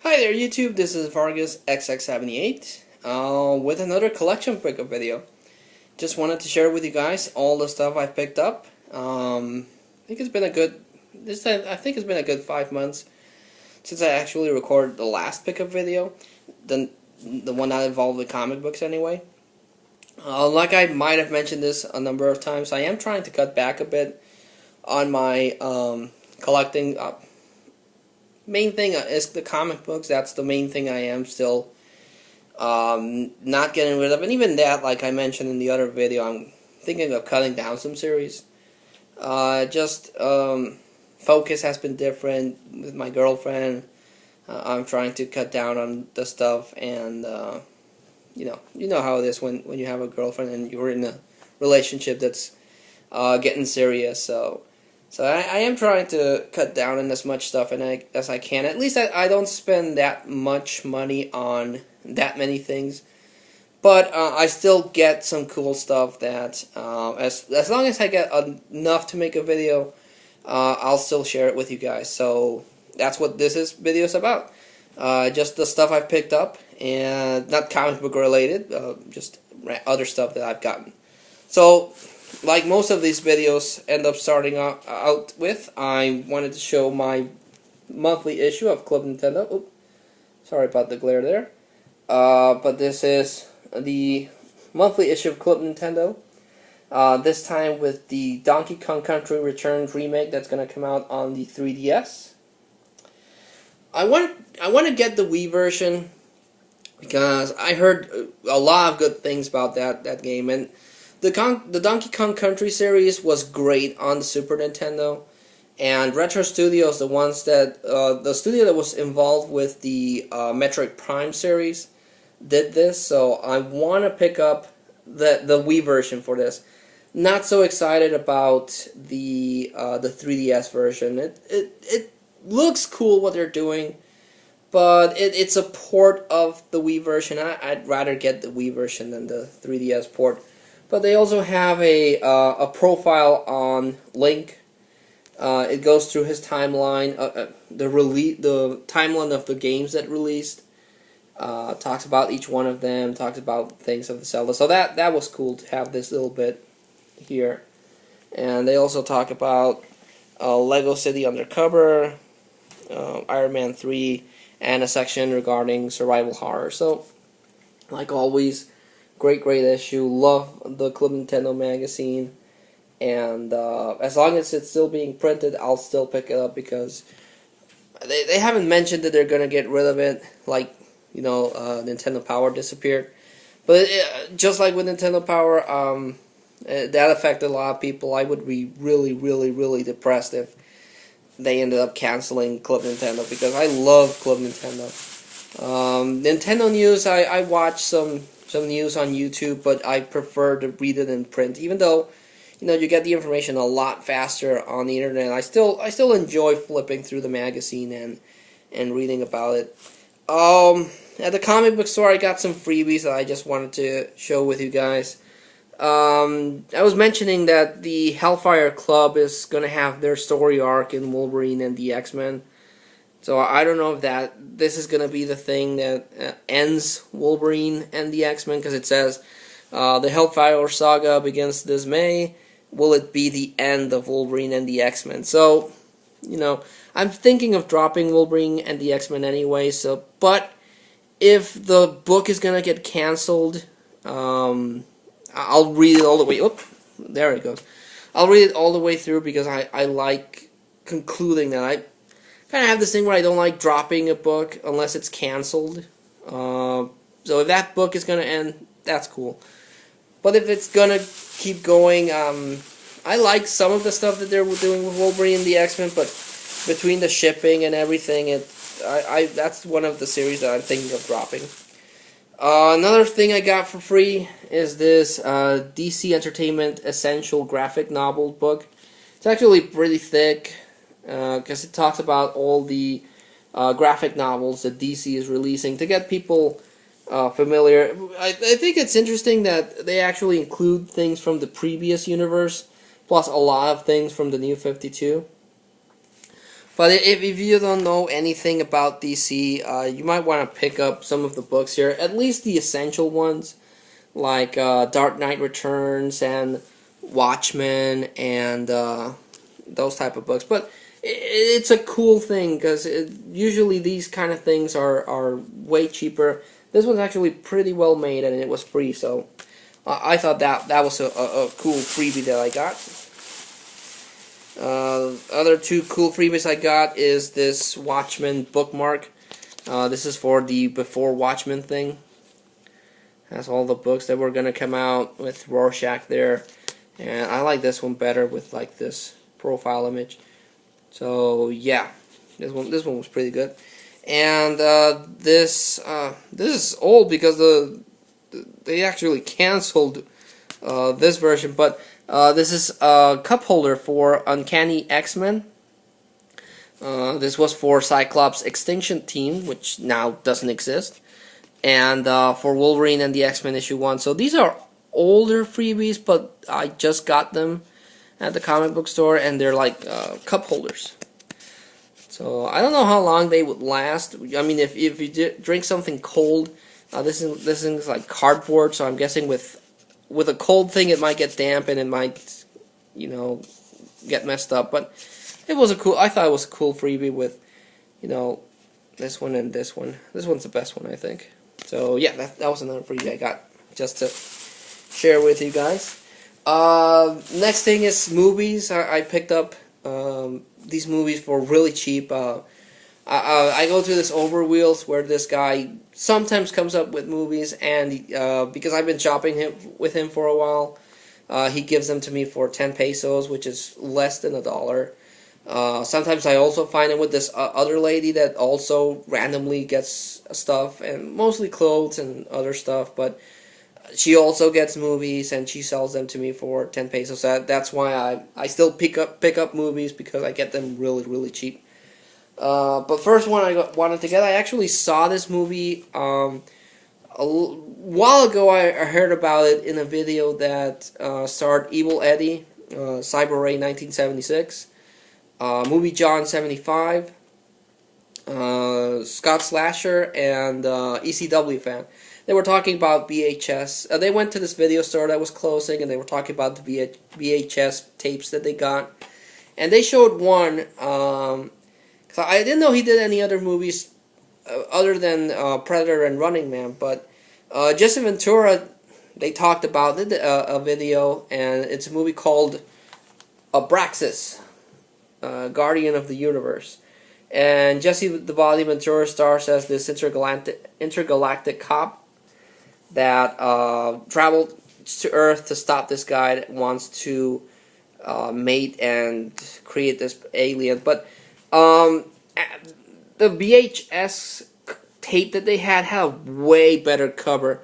Hi there YouTube, this is Vargas XX78 with another collection pickup video. Just wanted to share with you guys all the stuff I've picked up. I think it's been a good I think it's been a good 5 months since I actually recorded the last pickup video, the one that involved the comic books anyway. Like I might have mentioned this a number of times, I am trying to cut back a bit on my collecting. Main thing is the comic books. That's the main thing I am still not getting rid of. And even that, like I mentioned in the other video, I'm thinking of cutting down some series. Focus has been different with my girlfriend. I'm trying to cut down on the stuff, and you know how it is when you have a girlfriend and you're in a relationship that's getting serious. So I am trying to cut down on as much stuff as I can. At least I don't spend that much money on that many things. But I still get some cool stuff that, as long as I get enough to make a video, I'll still share it with you guys. So that's what this video is about. Just the stuff I've picked up, and not comic book related, just other stuff that I've gotten. So, like most of these videos end up starting out with, I wanted to show my monthly issue of Club Nintendo. Oops, sorry about the glare there. But this is the monthly issue of Club Nintendo. This time with the Donkey Kong Country Returns remake that's going to come out on the 3DS. I want to get the Wii version because I heard a lot of good things about that game, and the Donkey Kong Country series was great on the Super Nintendo, and Retro Studios, the studio that was involved with the Metroid Prime series, did this. So I want to pick up the Wii version for this. Not so excited about the 3DS version. It looks cool what they're doing, but it's a port of the Wii version. I'd rather get the Wii version than the 3DS port. But they also have a profile on Link. It goes through his timeline, the timeline of the games that released. Talks about each one of them. Talks about things of the Zelda. So that was cool to have this little bit here. And they also talk about Lego City Undercover, Iron Man 3, and a section regarding survival horror. So, like always, great issue. Love the Club Nintendo magazine, and as long as it's still being printed, I'll still pick it up because they haven't mentioned that they're gonna get rid of it. Like, Nintendo Power disappeared, but just like with Nintendo Power, that affected a lot of people. I would be really depressed if they ended up canceling Club Nintendo because I love Club Nintendo. Nintendo news, I watch some news on YouTube, but I prefer to read it in print. Even though, you get the information a lot faster on the internet, I still enjoy flipping through the magazine and reading about it. At the comic book store, I got some freebies that I just wanted to show with you guys. I was mentioning that the Hellfire Club is going to have their story arc in Wolverine and the X-Men. So I don't know if this is going to be the thing that ends Wolverine and the X-Men, because it says the Hellfire Saga begins this May. Will it be the end of Wolverine and the X-Men? So, I'm thinking of dropping Wolverine and the X-Men anyway. But if the book is going to get canceled, I'll read it all the way. Oh, there it goes. I'll read it all the way through because I like concluding that. I kind of have this thing where I don't like dropping a book unless it's canceled. So if that book is going to end, that's cool. But if it's going to keep going, I like some of the stuff that they're doing with Wolverine and the X-Men, but between the shipping and everything, that's one of the series that I'm thinking of dropping. Another thing I got for free is this DC Entertainment Essential graphic novel book. It's actually pretty thick because it talks about all the graphic novels that DC is releasing to get people familiar. I think it's interesting that they actually include things from the previous universe, plus a lot of things from the New 52. But if you don't know anything about DC, you might want to pick up some of the books here, at least the essential ones, like Dark Knight Returns and Watchmen and those type of books. But it's a cool thing because usually these kind of things are way cheaper. This one's actually pretty well made and it was free, so I thought that was a cool freebie that I got. Other two cool freebies I got is this Watchmen bookmark. This is for the Before Watchmen thing. Has all the books that were gonna come out with Rorschach there, and I like this one better with like this profile image. So yeah, this one was pretty good. And this is old because they actually canceled this version, but this is a cup holder for Uncanny X-Men. This was for Cyclops Extinction Team, which now doesn't exist, and for Wolverine and the X-Men issue 1. So these are older freebies, but I just got them at the comic book store, and they're like cup holders. So I don't know how long they would last. I mean, if you drink something cold, this is like cardboard, so I'm guessing with a cold thing it might get damp and it might, you know, get messed up. But it was I thought it was a cool freebie with, you know, this one and this one. This one's the best one, I think. So yeah, that was another freebie I got just to share with you guys. Next thing is movies. I picked up these movies for really cheap. I go through this Overwheels where this guy sometimes comes up with movies, and because I've been shopping with him for a while, he gives them to me for 10 pesos, which is less than $1. Sometimes I also find him with this other lady that also randomly gets stuff, and mostly clothes and other stuff, but she also gets movies and she sells them to me for 10 pesos. That's why I still pick up movies, because I get them really, really cheap. But first one I wanted to get, I actually saw this movie a while ago. I heard about it in a video that starred Evil Eddie, Cyber Ray 1976, Movie John 75, Scott Slasher, and ECW fan. They were talking about VHS. They went to this video store that was closing, and they were talking about the VHS tapes that they got. And they showed one. So I didn't know he did any other movies other than Predator and Running Man. But Jesse Ventura, they talked about it, a video, and it's a movie called Abraxas, Guardian of the Universe. And Jesse the Body Ventura stars as this intergalactic cop that traveled to Earth to stop this guy that wants to mate and create this alien. But the VHS tape that they had a way better cover,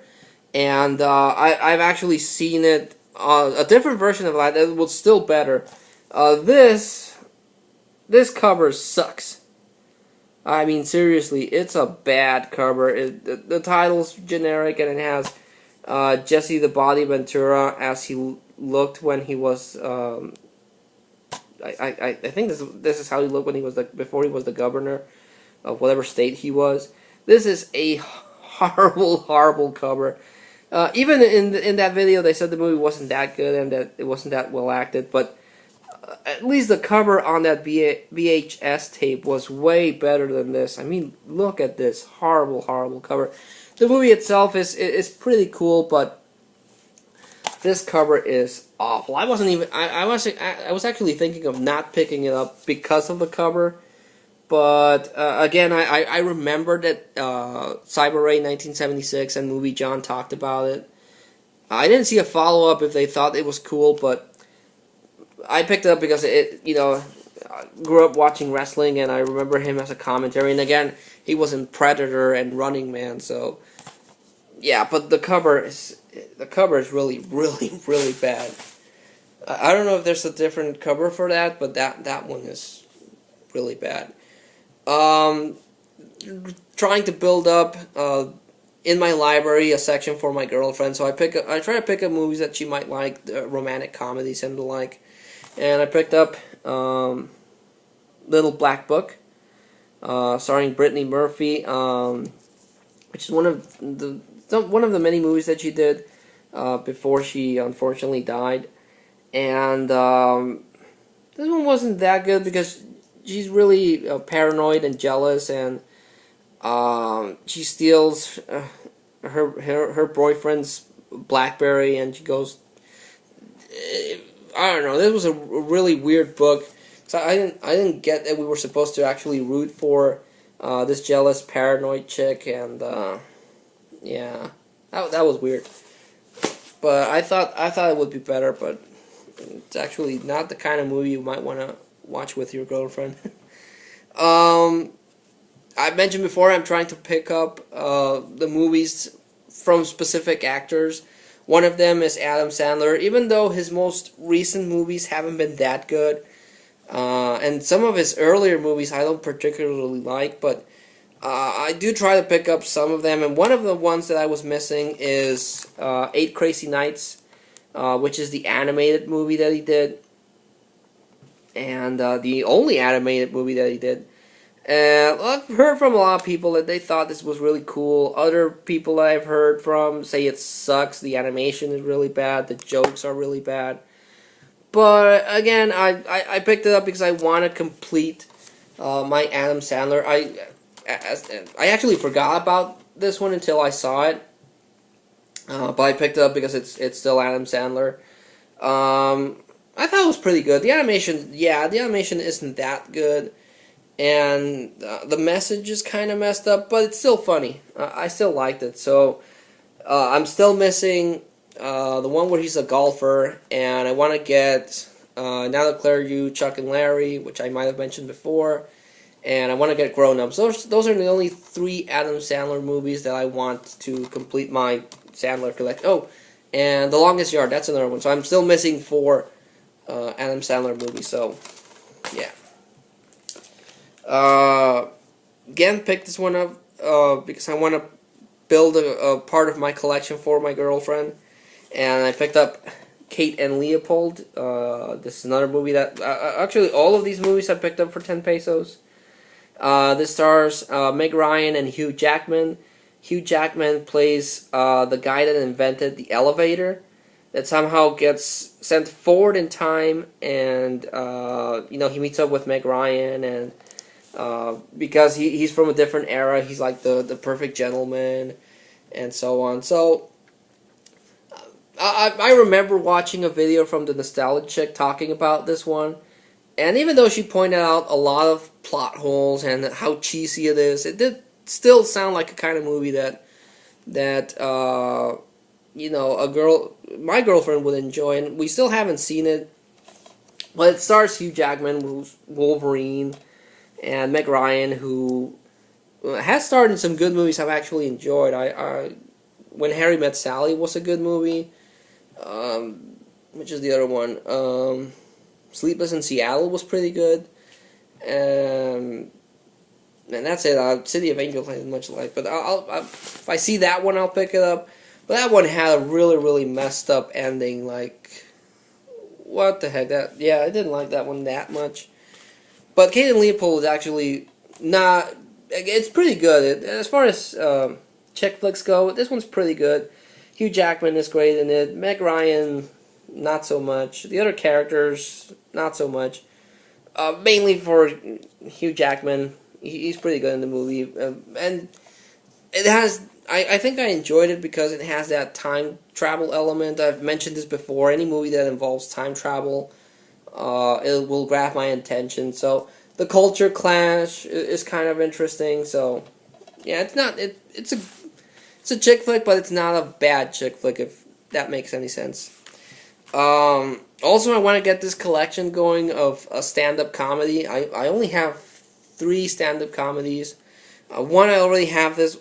and I've actually seen it, a different version of that was still better. This cover sucks. I mean, seriously, it's a bad cover. The title's generic, and it has Jesse the Body Ventura as he looked when he was. I think this is how he looked when he was before he was the governor of whatever state he was. This is a horrible cover. Even in that video, they said the movie wasn't that good and that it wasn't that well acted, but at least the cover on that VHS tape was way better than this. I mean, look at this horrible cover. The movie itself is pretty cool, but this cover is awful. I was actually thinking of not picking it up because of the cover, but again, I remember that Cyber Ray 1976 and Movie John talked about it. I didn't see a follow up if they thought it was cool, but I picked it up because I grew up watching wrestling, and I remember him as a commentary. And again, he was in Predator and Running Man, so yeah. But the cover is really bad. I don't know if there's a different cover for that, but that one is really bad. Trying to build up in my library a section for my girlfriend, so I try to pick up movies that she might like, romantic comedies and the like. And I picked up Little Black Book, starring Brittany Murphy, which is one of the many movies that she did before she unfortunately died. And this one wasn't that good because she's really paranoid and jealous, and she steals her boyfriend's BlackBerry, and she goes. I don't know. This was a really weird book. So I didn't get that we were supposed to actually root for this jealous, paranoid chick, and yeah, that was weird. But I thought it would be better, but it's actually not the kind of movie you might want to watch with your girlfriend. I mentioned before I'm trying to pick up the movies from specific actors. One of them is Adam Sandler, even though his most recent movies haven't been that good. And some of his earlier movies I don't particularly like, but I do try to pick up some of them. And one of the ones that I was missing is 8 Crazy Nights, which is the animated movie that he did. And the only animated movie that he did. I've heard from a lot of people that they thought this was really cool. Other people that I've heard from say it sucks, the animation is really bad, the jokes are really bad. But again, I picked it up because I want to complete my Adam Sandler. I actually forgot about this one until I saw it. But I picked it up because it's still Adam Sandler. I thought it was pretty good. The animation isn't that good. And the message is kind of messed up, but it's still funny. I still liked it. So I'm still missing the one where he's a golfer, and I want to get Now Declare You, Chuck and Larry, which I might have mentioned before, and I want to get Grown Ups. Those are the only 3 Adam Sandler movies that I want to complete my Sandler collection. Oh, and The Longest Yard, that's another one. So I'm still missing 4 Adam Sandler movies, so yeah. Again, picked this one up because I want to build a part of my collection for my girlfriend, and I picked up Kate and Leopold. This is another movie that actually all of these movies I picked up for 10 pesos. This stars Meg Ryan and Hugh Jackman. Hugh Jackman plays the guy that invented the elevator that somehow gets sent forward in time, and he meets up with Meg Ryan, and because he's from a different era, he's like the perfect gentleman, and so on. So I remember watching a video from the Nostalgia Chick talking about this one, and even though she pointed out a lot of plot holes and how cheesy it is, it did still sound like a kind of movie that my girlfriend would enjoy, and we still haven't seen it. But it stars Hugh Jackman, who's Wolverine, and Meg Ryan, who has starred in some good movies I've actually enjoyed. When Harry Met Sally was a good movie. Which is the other one? Sleepless in Seattle was pretty good. And that's it. City of Angels I didn't much like. But if I see that one, I'll pick it up. But that one had a really, really messed up ending. Like, what the heck? I didn't like that one that much. But Kate and Leopold is actually not... It's pretty good. As far as chick flicks go, this one's pretty good. Hugh Jackman is great in it. Meg Ryan, not so much. The other characters, not so much. Mainly for Hugh Jackman. He's pretty good in the movie. And it has... I think I enjoyed it because it has that time travel element. I've mentioned this before. Any movie that involves time travel... it will grab my attention. So the culture clash is kind of interesting. So yeah, it's a chick flick, but it's not a bad chick flick, if that makes any sense. Also, I want to get this collection going of a stand-up comedy. I only have 3 stand-up comedies. One I already have this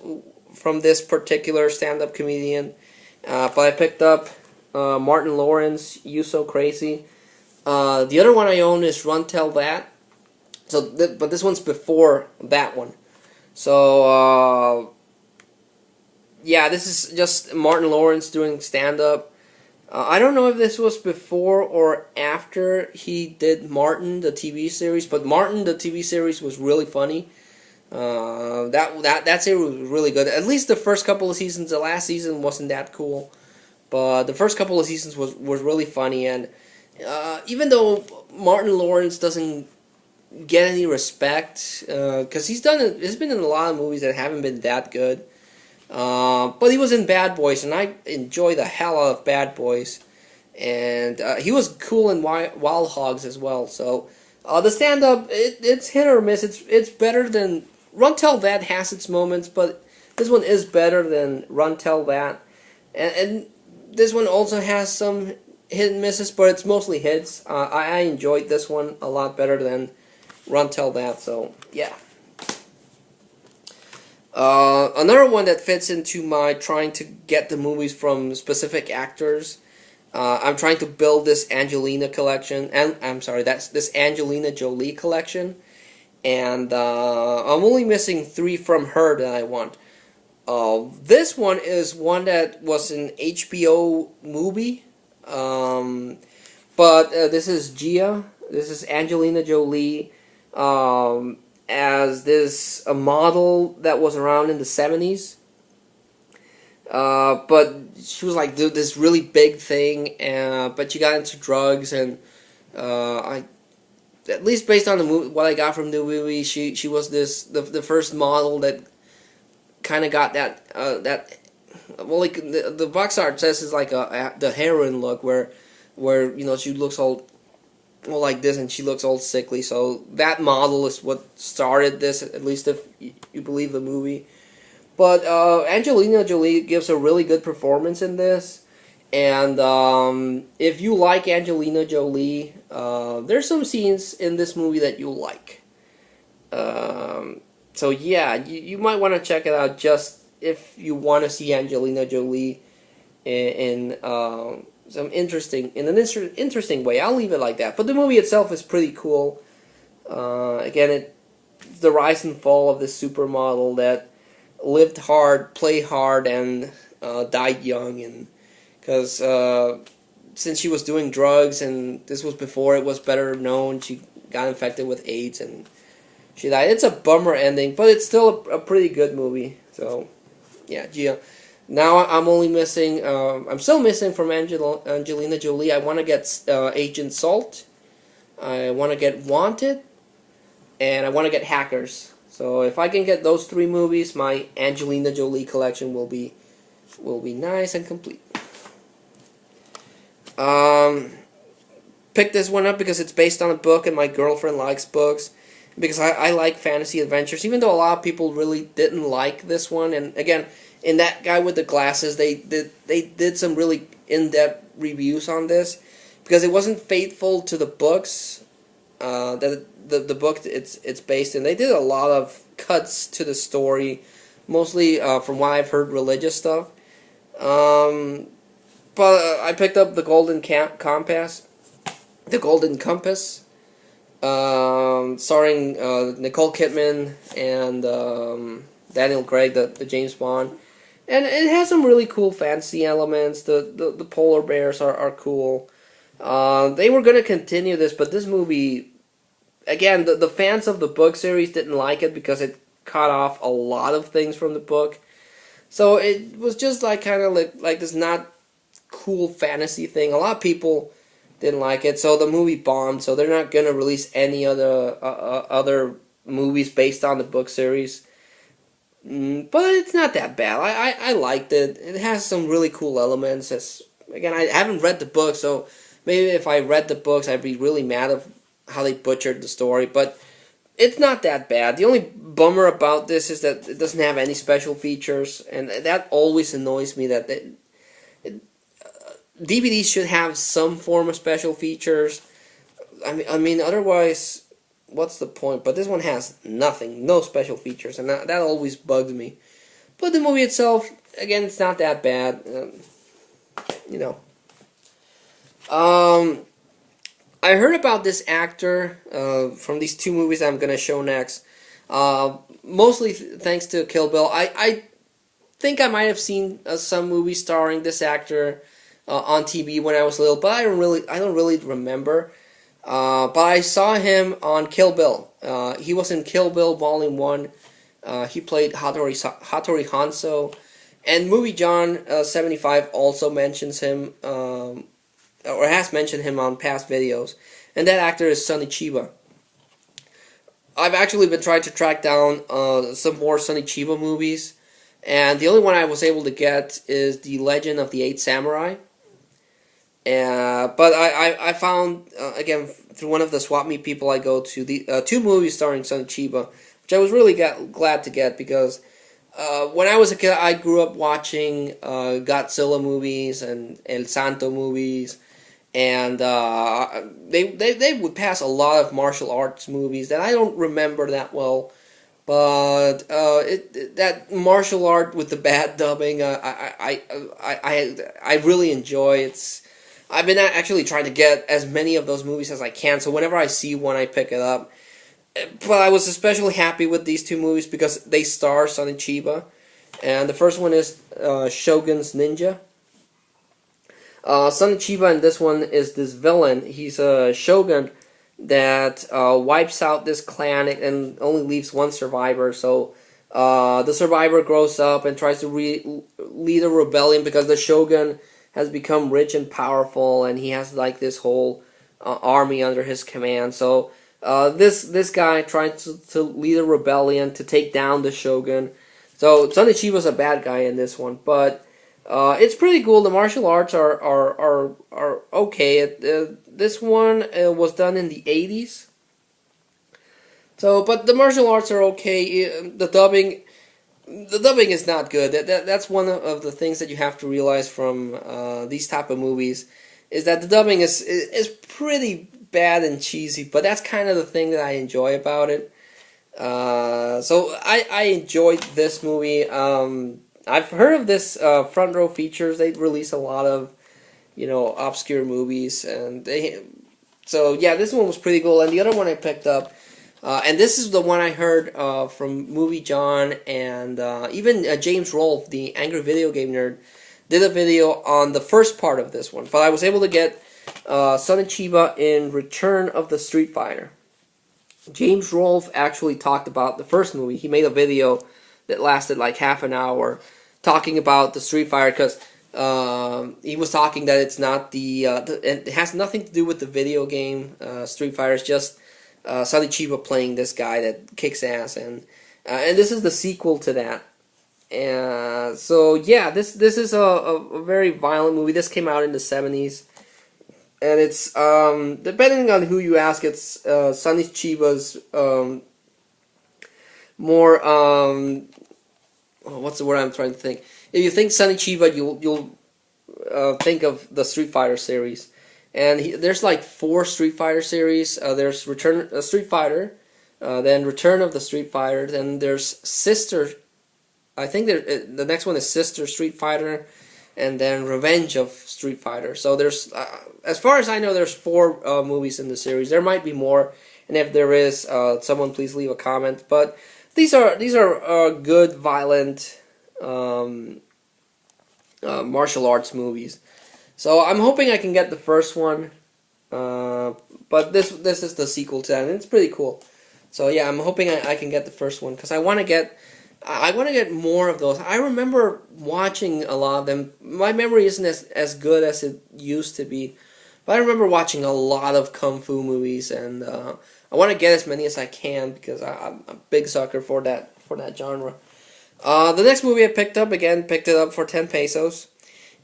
from this particular stand-up comedian, but I picked up Martin Lawrence, You So Crazy. The other one I own is Run Tell That. But this one's before that one. So, yeah, this is just Martin Lawrence doing stand-up. I don't know if this was before or after he did Martin, the TV series, but Martin, the TV series, was really funny. That series was really good. At least the first couple of seasons. The last season wasn't that cool, but the first couple of seasons was really funny. And even though Martin Lawrence doesn't get any respect, because he's been in a lot of movies that haven't been that good. But he was in Bad Boys, and I enjoy the hell out of Bad Boys. And he was cool in Wild Hogs as well. So the stand-up, it's hit or miss. It's better than Run Tell That has its moments, but this one is better than Run Tell That. And this one also has some hit and misses, but it's mostly hits. I enjoyed this one a lot better than Run Tell That. So yeah. Another one that fits into my trying to get the movies from specific actors. I'm trying to build this Angelina collection, and I'm sorry, that's this Angelina Jolie collection, and I'm only missing 3 from her that I want. This one is one that was an HBO movie, but this is Gia. This is Angelina Jolie. As a model that was around in the 70s. But she was like this really big thing, but she got into drugs, and at least based on the movie, what I got from the movie, she was the first model that kind of got that well, like the box art says is like the heroine look where she looks all like this, and she looks all sickly. So that model is what started this, at least if you believe the movie. But Angelina Jolie gives a really good performance in this, and if you like Angelina Jolie, there's some scenes in this movie that you'll like. So yeah, you might want to check it out just if you want to see Angelina Jolie in an interesting way. I'll leave it like that. But the movie itself is pretty cool. Again, it's the rise and fall of this supermodel that lived hard, played hard, and died young. And because since she was doing drugs, and this was before it was better known, she got infected with AIDS and she died. It's a bummer ending, but it's still a pretty good movie. So yeah, Gia. Now I'm still missing from Angelina Jolie. I want to get Agent Salt. I want to get Wanted. And I want to get Hackers. So if I can get those 3 movies, my Angelina Jolie collection will be nice and complete. Picked this one up because it's based on a book, and my girlfriend likes books. Because I like fantasy adventures, even though a lot of people really didn't like this one. And again, in That Guy with the Glasses, they did some really in-depth reviews on this because it wasn't faithful to the books that the book it's based in. They did a lot of cuts to the story, mostly from what I've heard, religious stuff. But I picked up The Golden Compass, starring Nicole Kidman and Daniel Craig, the James Bond. And it has some really cool fantasy elements. The polar bears are cool. They were going to continue this, but this movie, again, the fans of the book series didn't like it because it cut off a lot of things from the book. So it was just like kind of like this not cool fantasy thing. A lot of people didn't like it, so the movie bombed. So they're not going to release any other movies based on the book series. But it's not that bad. I liked it. It has some really cool elements. Again, I haven't read the book, so maybe if I read the books, I'd be really mad of how they butchered the story. But it's not that bad. The only bummer about this is that it doesn't have any special features, and that always annoys me. That DVDs should have some form of special features. I mean, otherwise, what's the point? But this one has nothing, no special features, and that always bugs me. But the movie itself, again, it's not that bad. I heard about this actor from these 2 movies I'm going to show next. Mostly thanks to Kill Bill. I think I might have seen some movies starring this actor. on TV when I was little, but I don't really remember. But I saw him on Kill Bill. He was in Kill Bill Volume 1. He played Hattori Hanzo. And Movie John 75 also mentions him, or has mentioned him on past videos. And that actor is Sonny Chiba. I've actually been trying to track down some more Sonny Chiba movies. And the only one I was able to get is The Legend of the Eight Samurai. But I found, again, through one of the swap meet people I go to, the 2 movies starring Sonny Chiba, which I was really glad to get because when I was a kid, I grew up watching Godzilla movies and El Santo movies, and they would pass a lot of martial arts movies that I don't remember that well. But that martial art with the bad dubbing, I really enjoy. I've been actually trying to get as many of those movies as I can, so whenever I see one, I pick it up. But I was especially happy with these 2 movies because they star Sonny Chiba, and the first one is Shogun's Ninja. Sonny Chiba in this one is this villain. He's a shogun that wipes out this clan and only leaves one survivor. So the survivor grows up and tries to lead a rebellion because the shogun has become rich and powerful, and he has like this whole army under his command. So this guy tries to lead a rebellion to take down the shogun. So Sonny Chiba's a bad guy in this one, but it's pretty cool. The martial arts are okay. This one was done in the 80s. So, but the martial arts are okay. The dubbing is not good. That's one of the things that you have to realize from these type of movies, is that the dubbing is pretty bad and cheesy. But that's kind of the thing that I enjoy about it. So I enjoyed this movie. I've heard of this Front Row Features. They release a lot of obscure movies, and so yeah, this one was pretty cool. And the other one I picked up. And this is the one I heard from Movie John, and even James Rolfe, the Angry Video Game Nerd, did a video on the first part of this one. But I was able to get Sonny Chiba in Return of the Street Fighter. James Rolfe actually talked about the first movie. He made a video that lasted like half an hour talking about the Street Fighter, because he was talking that it's not it has nothing to do with the video game Street Fighter. It's just Sonny Chiba playing this guy that kicks ass, and this is the sequel to that. So yeah, this is a very violent movie. This came out in the 70s, and it's depending on who you ask, it's Sonny Chiba's more what's the word I'm trying to think? If you think Sonny Chiba, you'll think of the Street Fighter series. And there's like 4 Street Fighter series. There's Return Street Fighter, then Return of the Street Fighter, then there's Sister. I think the next one is Sister Street Fighter, and then Revenge of Street Fighter. So there's, as far as I know, there's 4 movies in the series. There might be more, and if there is, someone please leave a comment. But these are good, violent martial arts movies. So I'm hoping I can get the first one, but this is the sequel to that, and it's pretty cool. So yeah, I'm hoping I can get the first one, because I want to get more of those. I remember watching a lot of them. My memory isn't as good as it used to be, but I remember watching a lot of kung fu movies, and I want to get as many as I can because I'm a big sucker for that genre. The next movie I picked it up for 10 pesos.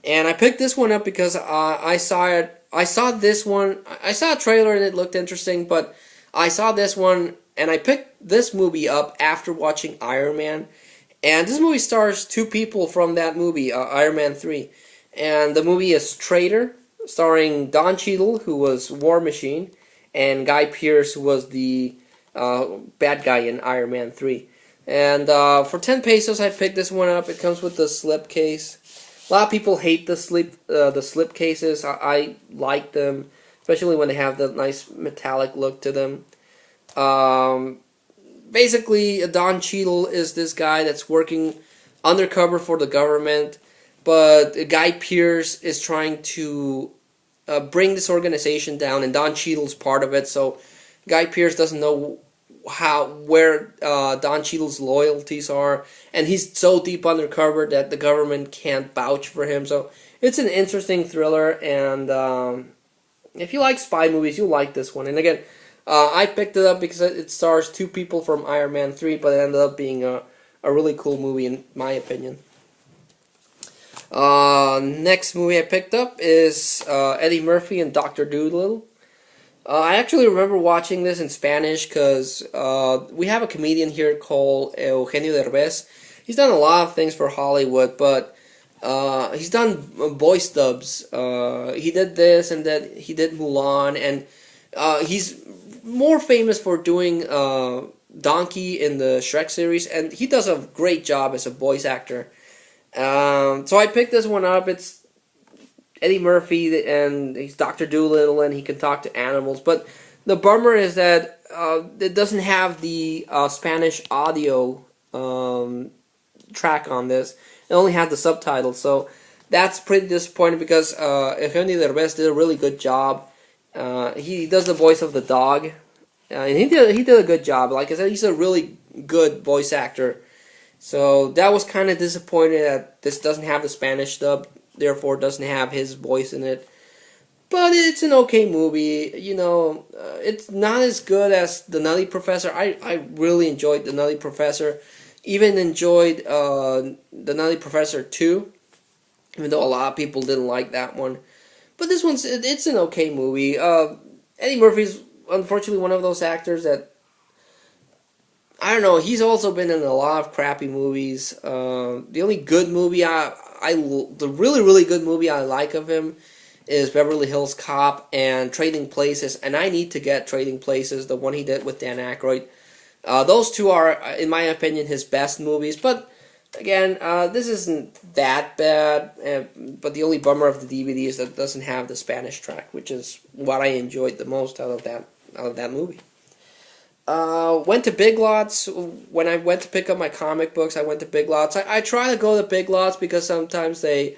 And I picked this one up because I saw it. I saw this one. I saw a trailer and it looked interesting, but I saw this one and I picked this movie up after watching Iron Man. And this movie stars 2 people from that movie, Iron Man 3. And the movie is Traitor, starring Don Cheadle, who was War Machine, and Guy Pearce, who was the bad guy in Iron Man 3. And for 10 pesos, I picked this one up. It comes with the slip case. A lot of people hate the slip cases. I like them, especially when they have the nice metallic look to them. Basically, Don Cheadle is this guy that's working undercover for the government, but Guy Pearce is trying to bring this organization down, and Don Cheadle's part of it. So Guy Pearce doesn't know where Don Cheadle's loyalties are, and he's so deep undercover that the government can't vouch for him. So it's an interesting thriller, and if you like spy movies, you'll like this one. And again, I picked it up because it stars two people from Iron Man 3, but it ended up being a really cool movie in my opinion. Next movie I picked up is Eddie Murphy and Dr. Dolittle. I actually remember watching this in Spanish because we have a comedian here called Eugenio Derbez. He's done a lot of things for Hollywood, but he's done voice dubs. He did this and that. He did Mulan, and he's more famous for doing Donkey in the Shrek series, and he does a great job as a voice actor. So I picked this one up. It's Eddie Murphy, and he's Dr. Dolittle, and he can talk to animals. But the bummer is that it doesn't have the Spanish audio track on this. It only had the subtitles, so that's pretty disappointing because Eugenio Derbez did a really good job. He does the voice of the dog, and he did a good job. Like I said, he's a really good voice actor. So that was kind of disappointing that this doesn't have the Spanish dub, therefore doesn't have his voice in it. But it's an okay movie. You know, it's not as good as The Nutty Professor. I really enjoyed The Nutty Professor. Even enjoyed The Nutty Professor 2, even though a lot of people didn't like that one. But this one's, it's an okay movie. Eddie Murphy's unfortunately one of those actors that, I don't know, he's also been in a lot of crappy movies. The only good movie the really good movie I like of him is Beverly Hills Cop and Trading Places, and I need to get Trading Places, the one he did with Dan Aykroyd. Those two are, in my opinion, his best movies, but again, this isn't that bad, but the only bummer of the DVD is that it doesn't have the Spanish track, which is what I enjoyed the most out of that movie. Went to Big Lots. When I went to pick up my comic books, I went to Big Lots. I try to go to Big Lots because sometimes they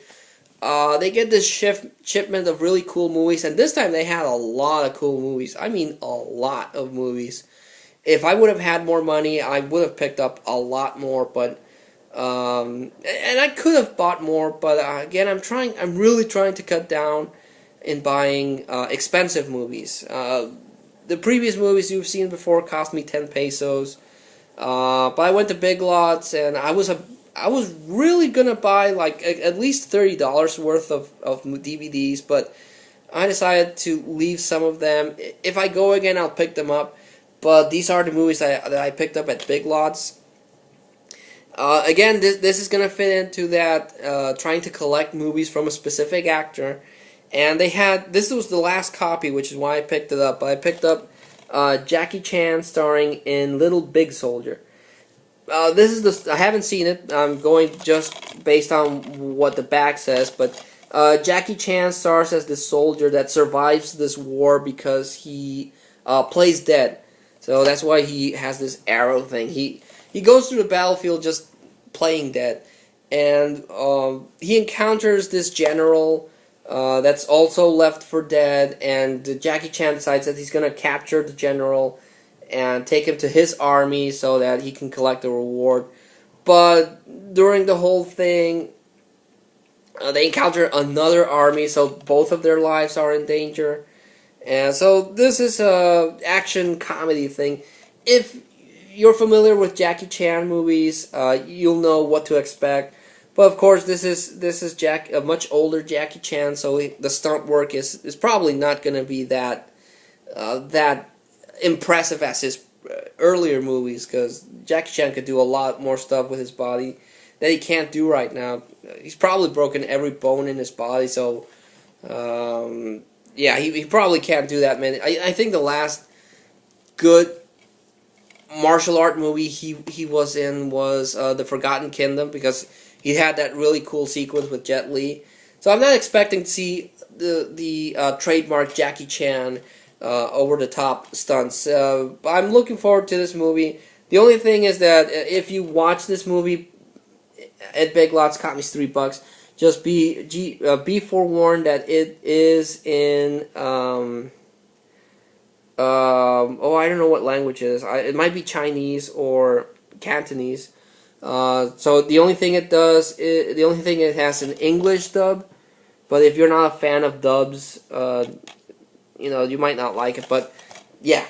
get this shipment of really cool movies, and this time they had a lot of cool movies. I mean, a lot of movies. If I would have had more money, I would have picked up a lot more, but and I could have bought more, but again, I'm really trying to cut down in buying expensive movies. The previous movies you've seen before cost me 10 pesos. But I went to Big Lots, and I was really gonna buy like at least $30 worth of DVDs, but I decided to leave some of them. If I go again, I'll pick them up. But these are the movies that I picked up at Big Lots. Again, this is gonna fit into that trying to collect movies from a specific actor. And this was the last copy, which is why I picked it up. I picked up Jackie Chan starring in Little Big Soldier. I haven't seen it. I'm going just based on what the back says, but Jackie Chan stars as this soldier that survives this war because he plays dead. So that's why he has this arrow thing. He goes through the battlefield just playing dead, and he encounters this general that's also left for dead, and Jackie Chan decides that he's going to capture the general and take him to his army so that he can collect the reward. But during the whole thing, they encounter another army, so both of their lives are in danger. And so this is a action comedy thing. If you're familiar with Jackie Chan movies, you'll know what to expect. But of course, this is a much older Jackie Chan, so the stunt work is probably not going to be that impressive as his earlier movies, because Jackie Chan could do a lot more stuff with his body that he can't do right now. He's probably broken every bone in his body, so yeah, he probably can't do that, man. I think the last good martial art movie he was in was The Forgotten Kingdom, because he had that really cool sequence with Jet Li. So I'm not expecting to see the trademark Jackie Chan over-the-top stunts. But I'm looking forward to this movie. The only thing is that if you watch this movie at Big Lots, cost me $3, Just be forewarned that it is in oh, I don't know what language it is. It might be Chinese or Cantonese. So the only thing the only thing it has an English dub. But if you're not a fan of dubs, you might not like it. But yeah,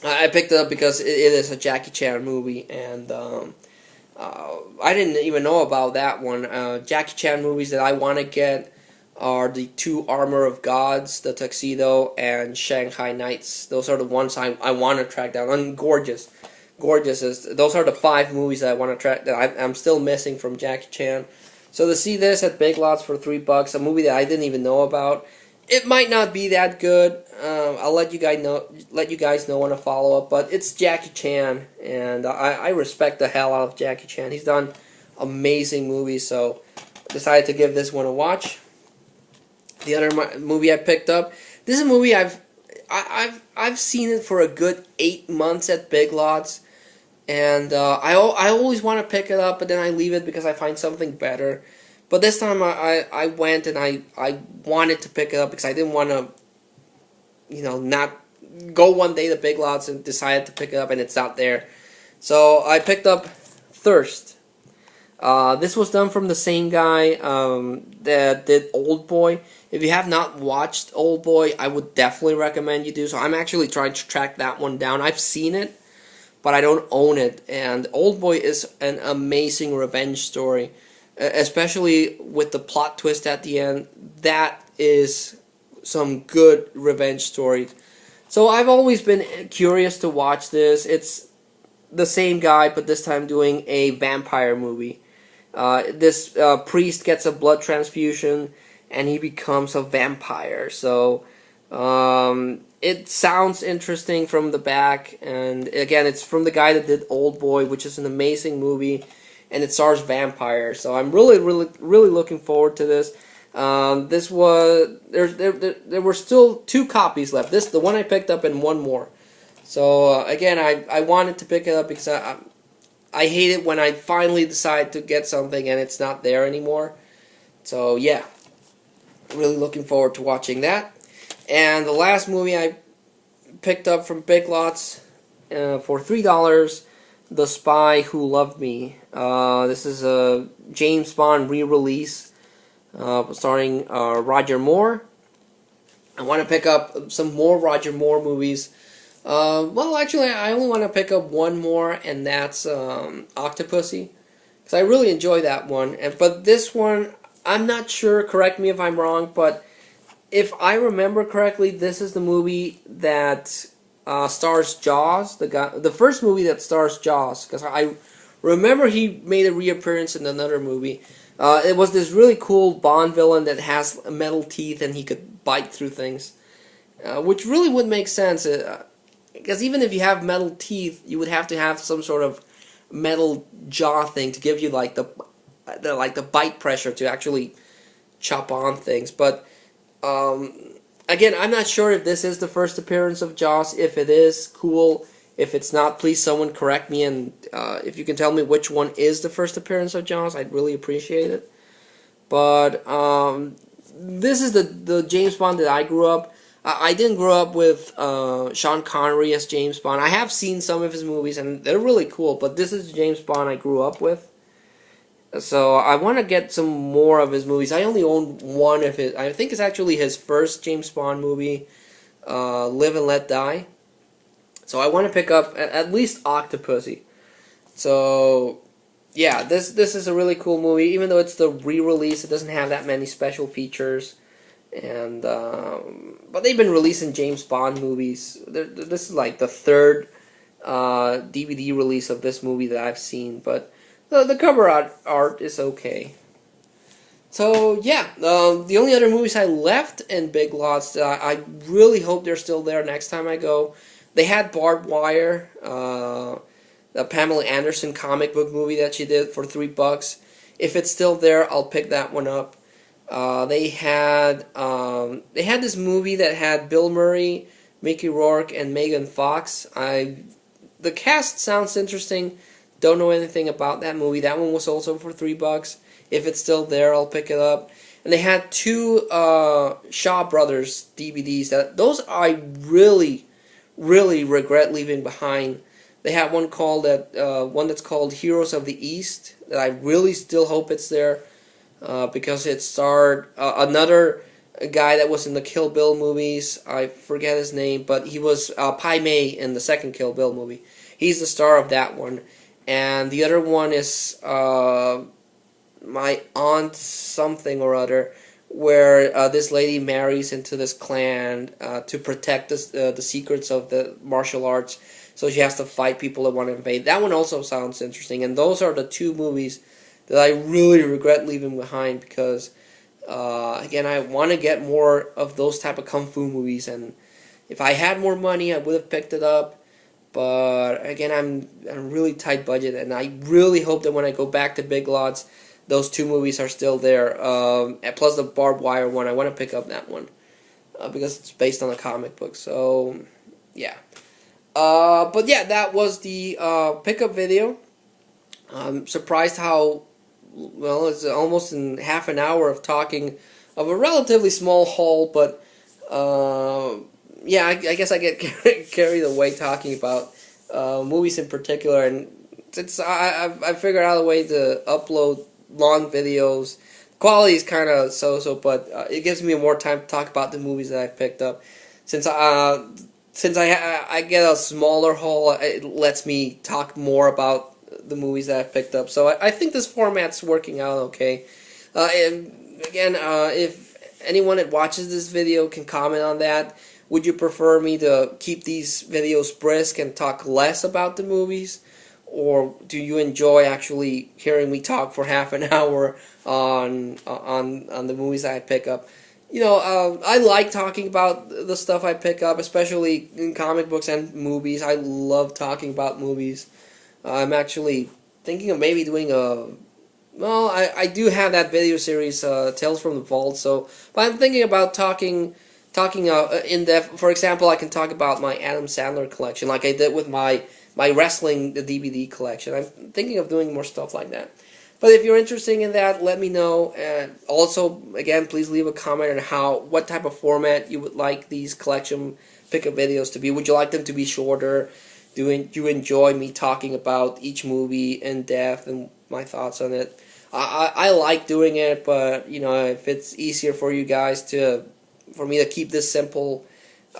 I picked it up because it is a Jackie Chan movie, and I didn't even know about that one. Jackie Chan movies that I want to get are the two Armor of Gods, The Tuxedo, and Shanghai Nights. Those are the ones I want to track down. And Gorgeous. Those are the 5 movies that I want to track that I'm still missing from Jackie Chan. So to see this at Big Lots for $3, a movie that I didn't even know about, it might not be that good. I'll let you guys know when I follow up. But it's Jackie Chan, and I respect the hell out of Jackie Chan. He's done amazing movies, so I decided to give this one a watch. The other movie I picked up. This is a movie I've seen it for a good 8 months at Big Lots, and I always want to pick it up, but then I leave it because I find something better. But this time I went and I wanted to pick it up because I didn't want to, not go one day to Big Lots and decided to pick it up and it's not there. So I picked up Thirst. This was done from the same guy that did Old Boy. If you have not watched Old Boy, I would definitely recommend you do so. I'm actually trying to track that one down. I've seen it, but I don't own it. And Old Boy is an amazing revenge story, especially with the plot twist at the end. That is some good revenge story. So I've always been curious to watch this. It's the same guy, but this time doing a vampire movie. This priest gets a blood transfusion, and he becomes a vampire. So it sounds interesting from the back, and again, it's from the guy that did Old Boy, which is an amazing movie, and it stars vampires. So I'm really looking forward to this. There were still 2 copies left. The one I picked up, and one more. So again, I wanted to pick it up because I hate it when I finally decide to get something and it's not there anymore. So yeah, really looking forward to watching that. And the last movie I picked up from Big Lots for $3, The Spy Who Loved Me. This is a James Bond re-release starring Roger Moore. I want to pick up some more Roger Moore movies. Well, actually, I only want to pick up one more, and that's Octopussy, because I really enjoy that one. But this one, I'm not sure. Correct me if I'm wrong, but if I remember correctly, this is the movie that stars Jaws, the first movie that stars Jaws, because I remember he made a reappearance in another movie. It was this really cool Bond villain that has metal teeth and he could bite through things, which really would make sense. Because even if you have metal teeth, you would have to have some sort of metal jaw thing to give you like the bite pressure to actually chop on things. But again, I'm not sure if this is the first appearance of Jaws. If it is, cool. If it's not, please someone correct me, and if you can tell me which one is the first appearance of Jaws, I'd really appreciate it. But this is the James Bond that I grew up. I didn't grow up with Sean Connery as James Bond. I have seen some of his movies, and they're really cool, but this is James Bond I grew up with. So I want to get some more of his movies. I only own one of his. I think it's actually his first James Bond movie, Live and Let Die. So I want to pick up at least Octopussy. So yeah, this is a really cool movie. Even though it's the re-release, it doesn't have that many special features. And but they've been releasing James Bond movies. This is like the 3rd DVD release of this movie that I've seen. But the cover art is okay. So yeah, the only other movies I left in Big Lots that I really hope they're still there next time I go. They had Barbed Wire, the Pamela Anderson comic book movie that she did for $3. If it's still there, I'll pick that one up. They had this movie that had Bill Murray, Mickey Rourke, and Megan Fox. The cast sounds interesting. Don't know anything about that movie. That one was also for $3. If it's still there, I'll pick it up. And they had two Shaw Brothers DVDs. Those I really, really regret leaving behind. They had one that's called Heroes of the East that I really still hope it's there because it starred another guy that was in the Kill Bill movies. I forget his name, but he was Pai Mei in the second Kill Bill movie. He's the star of that one. And the other one is My Aunt Something or Other, where this lady marries into this clan to protect the secrets of the martial arts. So she has to fight people that want to invade. That one also sounds interesting. And those are the two movies that I really regret leaving behind because, again, I want to get more of those type of kung fu movies. And if I had more money, I would have picked it up. But again, I'm really tight budget, and I really hope that when I go back to Big Lots, those two movies are still there. Plus the Barbed Wire one, I want to pick up that one because it's based on a comic book. So yeah. But yeah, that was the pickup video. I'm surprised how well it's almost in half an hour of talking of a relatively small haul, but yeah, I guess I get carried away talking about movies in particular, and since I figured out a way to upload long videos, quality is kind of so-so, but it gives me more time to talk about the movies that I picked up. Since I get a smaller haul, it lets me talk more about the movies that I picked up. So I think this format's working out okay. And again, if anyone that watches this video can comment on that. Would you prefer me to keep these videos brisk and talk less about the movies? Or do you enjoy actually hearing me talk for half an hour on the movies I pick up? You know, I like talking about the stuff I pick up, especially in comic books and movies. I love talking about movies. I'm actually thinking of maybe doing well, I do have that video series, Tales from the Vault, but I'm thinking about talking in depth. For example, I can talk about my Adam Sandler collection, like I did with my wrestling DVD collection. I'm thinking of doing more stuff like that. But if you're interested in that, let me know. And also, again, please leave a comment on what type of format you would like these collection pickup videos to be. Would you like them to be shorter? Do you enjoy me talking about each movie in depth and my thoughts on it? I like doing it, but you know, if it's easier for you guys for me to keep this simple,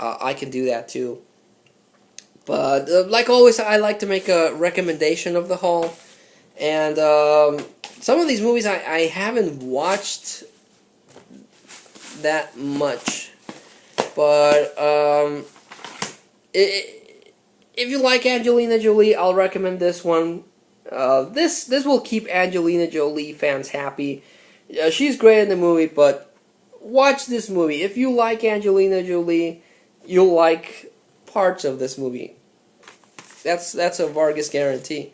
I can do that too. But like always, I like to make a recommendation of the haul. And some of these movies I haven't watched that much. But if you like Angelina Jolie, I'll recommend this one. This will keep Angelina Jolie fans happy. She's great in the movie, but watch this movie. If you like Angelina Jolie, you'll like parts of this movie. That's a Vargas guarantee.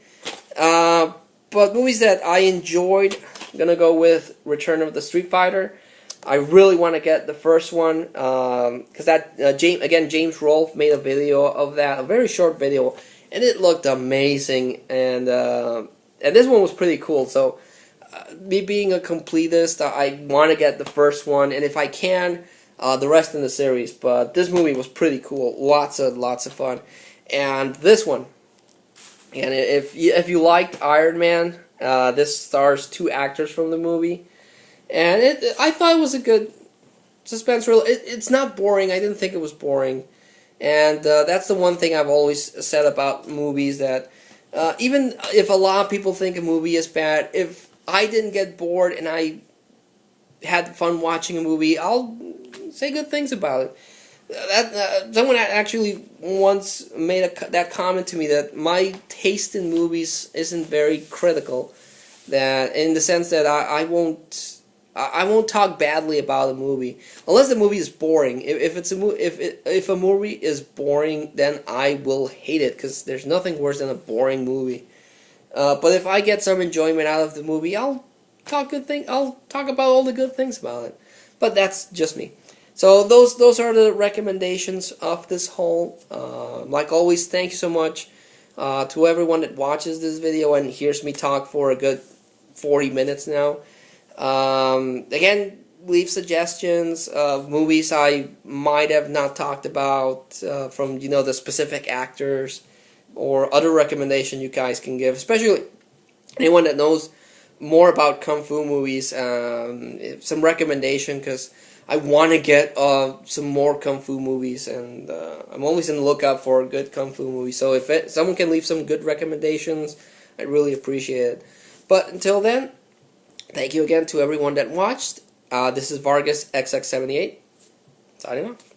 But movies that I enjoyed, I'm gonna go with Return of the Street Fighter. I really want to get the first one because James Rolfe made a video of that, a very short video, and it looked amazing. And this one was pretty cool. So me being a completist, I want to get the first one, and if I can, the rest in the series. But this movie was pretty cool, lots of fun, and this one. And if you liked Iron Man, this stars two actors from the movie, and I thought it was a good suspense thriller. It's not boring. I didn't think it was boring, and that's the one thing I've always said about movies, that even if a lot of people think a movie is bad, if I didn't get bored and I had fun watching a movie, I'll say good things about it. Someone actually once made that comment to me, that my taste in movies isn't very critical. That in the sense that I won't talk badly about a movie unless the movie is boring. If a movie is boring, then I will hate it, because there's nothing worse than a boring movie. But if I get some enjoyment out of the movie, I'll talk about all the good things about it. But that's just me. So those are the recommendations of this haul. Like always, thank you so much To everyone that watches this video and hears me talk for a good 40 minutes now, again, leave suggestions of movies I might have not talked about from, the specific actors, or other recommendation you guys can give, especially anyone that knows more about Kung Fu movies, some recommendation, because I want to get some more Kung Fu movies, and I'm always on the lookout for good Kung Fu movies, so if someone can leave some good recommendations, I'd really appreciate it. But until then, thank you again to everyone that watched. This is Vargas XX78, signing off.